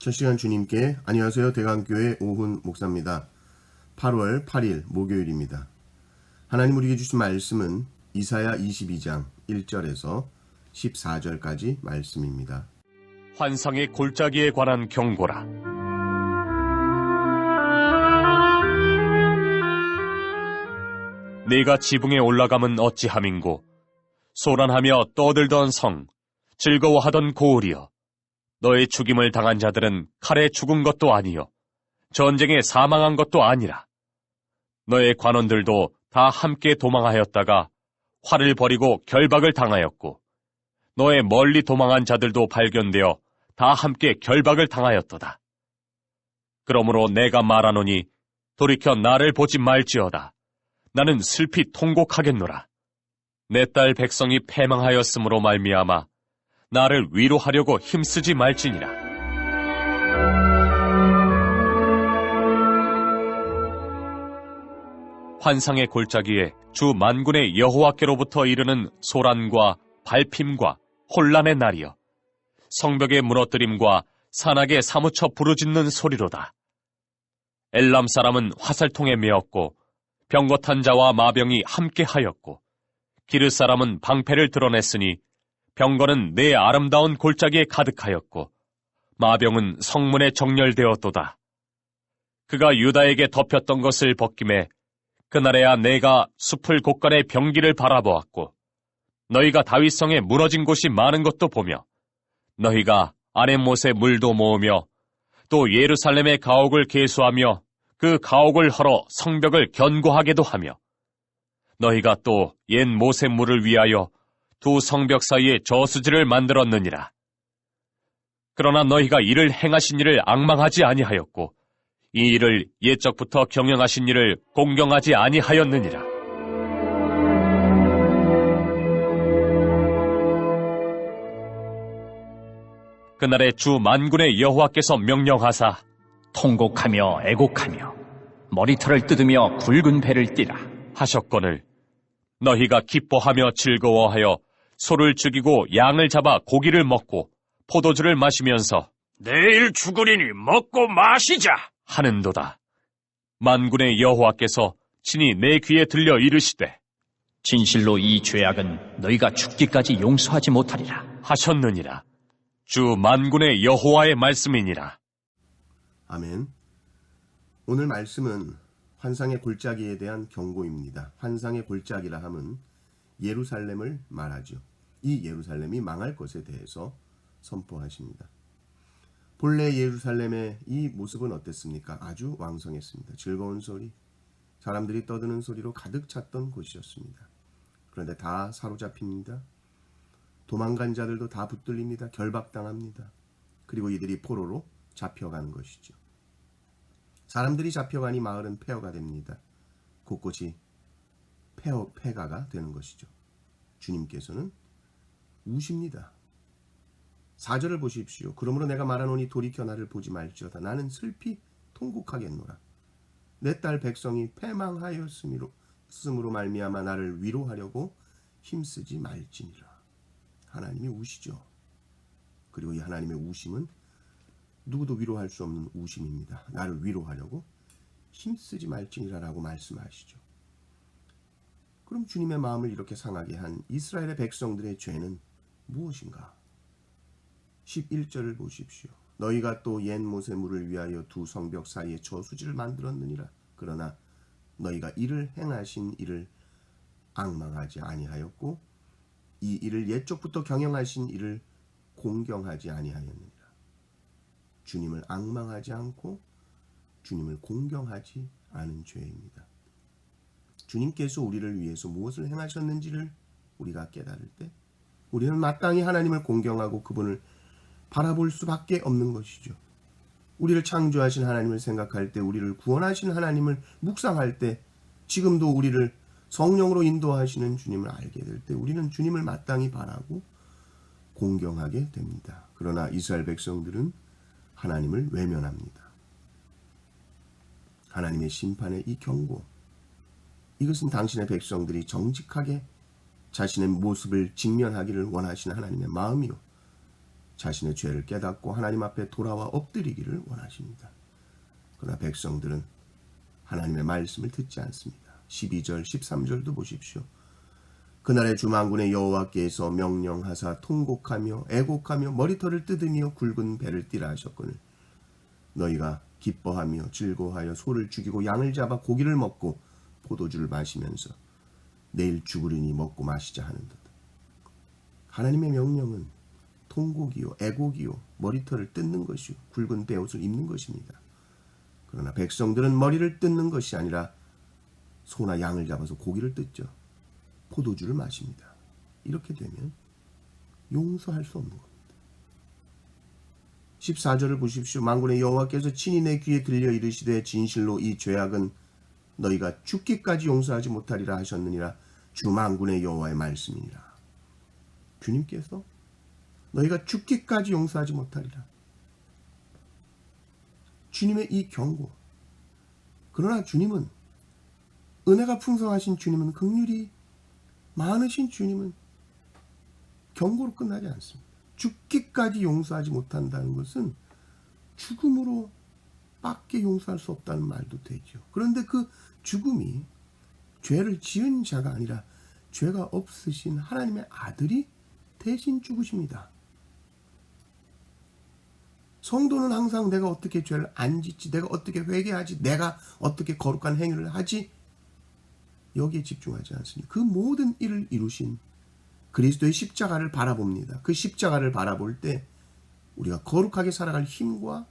첫 시간 주님께 안녕하세요. 대강교회 오훈 목사입니다. 8월 8일 목요일입니다. 하나님 우리에게 주신 말씀은 이사야 22장 1절에서 14절까지 말씀입니다. 환상의 골짜기에 관한 경고라. 네가 지붕에 올라감은 어찌함인고 소란하며 떠들던 성 즐거워하던 고을이여, 너의 죽임을 당한 자들은 칼에 죽은 것도 아니요 전쟁에 사망한 것도 아니라 너의 관원들도 다 함께 도망하였다가 활을 버리고 결박을 당하였고 너의 멀리 도망한 자들도 발견되어 다 함께 결박을 당하였도다. 그러므로 내가 말하노니 돌이켜 나를 보지 말지어다. 나는 슬피 통곡하겠노라. 내 딸 백성이 패망하였으므로 말미암아 나를 위로하려고 힘쓰지 말지니라. 환상의 골짜기에 주 만군의 여호와께로부터 이르는 소란과 발핌과 혼란의 날이여, 성벽의 무너뜨림과 산악에 사무쳐 부르짖는 소리로다. 엘람 사람은 화살통에 매었고 병거탄 자와 마병이 함께하였고 기르 사람은 방패를 드러냈으니 병거는 내 아름다운 골짜기에 가득하였고 마병은 성문에 정렬되었도다. 그가 유다에게 덮였던 것을 벗김에 그날에야 내가 숲을 곳간의 병기를 바라보았고 너희가 다윗성에 무너진 곳이 많은 것도 보며 너희가 아랫못에 물도 모으며 또 예루살렘의 가옥을 계수하며 그 가옥을 헐어 성벽을 견고하게도 하며 너희가 또 옛 못의 물을 위하여 두 성벽 사이에 저수지를 만들었느니라. 그러나 너희가 이를 행하신 일을 앙망하지 아니하였고 이 일을 옛적부터 경영하신 일을 공경하지 아니하였느니라. 그날에 주 만군의 여호와께서 명령하사 통곡하며 애곡하며 머리털을 뜯으며 굵은 배를 띠라 하셨거늘 너희가 기뻐하며 즐거워하여 소를 죽이고 양을 잡아 고기를 먹고 포도주를 마시면서 내일 죽으리니 먹고 마시자 하는도다. 만군의 여호와께서 친히 내 귀에 들려 이르시되 진실로 이 죄악은 너희가 죽기까지 용서하지 못하리라 하셨느니라. 주 만군의 여호와의 말씀이니라. 아멘. 오늘 말씀은 환상의 골짜기에 대한 경고입니다. 환상의 골짜기라 함은 예루살렘을 말하죠. 이 예루살렘이 망할 것에 대해서 선포하십니다. 본래 예루살렘의 이 모습은 어땠습니까? 아주 왕성했습니다. 즐거운 소리, 사람들이 떠드는 소리로 가득 찼던 곳이었습니다. 그런데 다 사로잡힙니다. 도망간 자들도 다 붙들립니다. 결박당합니다. 그리고 이들이 포로로 잡혀가는 것이죠. 사람들이 잡혀가니 마을은 폐허가 됩니다. 곳곳이 폐가가 되는 것이죠. 주님께서는 우십니다. 4절을 보십시오. 그러므로 내가 말하노니 돌이켜 나를 보지 말지어다. 나는 슬피 통곡하겠노라. 내 딸 백성이 패망하였음으로 말미암아 나를 위로하려고 힘쓰지 말지니라. 하나님이 우시죠. 그리고 이 하나님의 우심은 누구도 위로할 수 없는 우심입니다. 나를 위로하려고 힘쓰지 말지니라라고 말씀하시죠. 그럼 주님의 마음을 이렇게 상하게 한 이스라엘의 백성들의 죄는 무엇인가? 11절을 보십시오. 너희가 또 옛 못의 물을 위하여 두 성벽 사이에 저수지를 만들었느니라. 그러나 너희가 이를 행하신 일을 앙망하지 아니하였고 이 일을 옛적부터 경영하신 일을 공경하지 아니하였느니라. 주님을 앙망하지 않고 주님을 공경하지 않은 죄입니다. 주님께서 우리를 위해서 무엇을 행하셨는지를 우리가 깨달을 때 우리는 마땅히 하나님을 공경하고 그분을 바라볼 수밖에 없는 것이죠. 우리를 창조하신 하나님을 생각할 때, 우리를 구원하신 하나님을 묵상할 때, 지금도 우리를 성령으로 인도하시는 주님을 알게 될 때 우리는 주님을 마땅히 바라고 공경하게 됩니다. 그러나 이스라엘 백성들은 하나님을 외면합니다. 하나님의 심판의 이 경고, 이것은 당신의 백성들이 정직하게 자신의 모습을 직면하기를 원하시는 하나님의 마음이요, 자신의 죄를 깨닫고 하나님 앞에 돌아와 엎드리기를 원하십니다. 그러나 백성들은 하나님의 말씀을 듣지 않습니다. 12절, 13절도 보십시오. 그날의 주 만군의 여호와께서 명령하사 통곡하며 애곡하며 머리털을 뜯으며 굵은 배를 띠라 하셨거늘 너희가 기뻐하며 즐거워하여 소를 죽이고 양을 잡아 고기를 먹고 포도주를 마시면서 내일 죽으리니 먹고 마시자 하는도다. 하나님의 명령은 통곡이요 애곡이요 머리털을 뜯는 것이요 굵은 베옷을 입는 것입니다. 그러나 백성들은 머리를 뜯는 것이 아니라 소나 양을 잡아서 고기를 뜯죠. 포도주를 마십니다. 이렇게 되면 용서할 수 없는 겁니다. 14절을 보십시오. 만군의 여호와께서 친히 내 귀에 들려 이르시되 진실로 이 죄악은 너희가 죽기까지 용서하지 못하리라 하셨느니라. 주 만군의 여호와의 말씀이니라. 주님께서 너희가 죽기까지 용서하지 못하리라. 주님의 이 경고. 그러나 주님은 은혜가 풍성하신 주님은 긍휼이 많으신 주님은 경고로 끝나지 않습니다. 죽기까지 용서하지 못한다는 것은 죽음으로 밖에 용서할 수 없다는 말도 되죠. 그런데 그 죽음이 죄를 지은 자가 아니라 죄가 없으신 하나님의 아들이 대신 죽으십니다. 성도는 항상 내가 어떻게 죄를 안 짓지, 내가 어떻게 회개하지, 내가 어떻게 거룩한 행위를 하지, 여기에 집중하지 않습니다. 그 모든 일을 이루신 그리스도의 십자가를 바라봅니다. 그 십자가를 바라볼 때 우리가 거룩하게 살아갈 힘과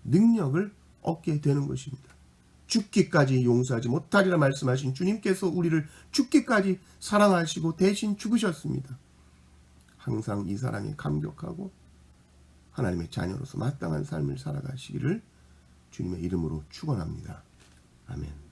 능력을 얻게 되는 것입니다. 죽기까지 용서하지 못하리라 말씀하신 주님께서 우리를 죽기까지 사랑하시고 대신 죽으셨습니다. 항상 이 사랑에 감격하고 하나님의 자녀로서 마땅한 삶을 살아가시기를 주님의 이름으로 축원합니다. 아멘.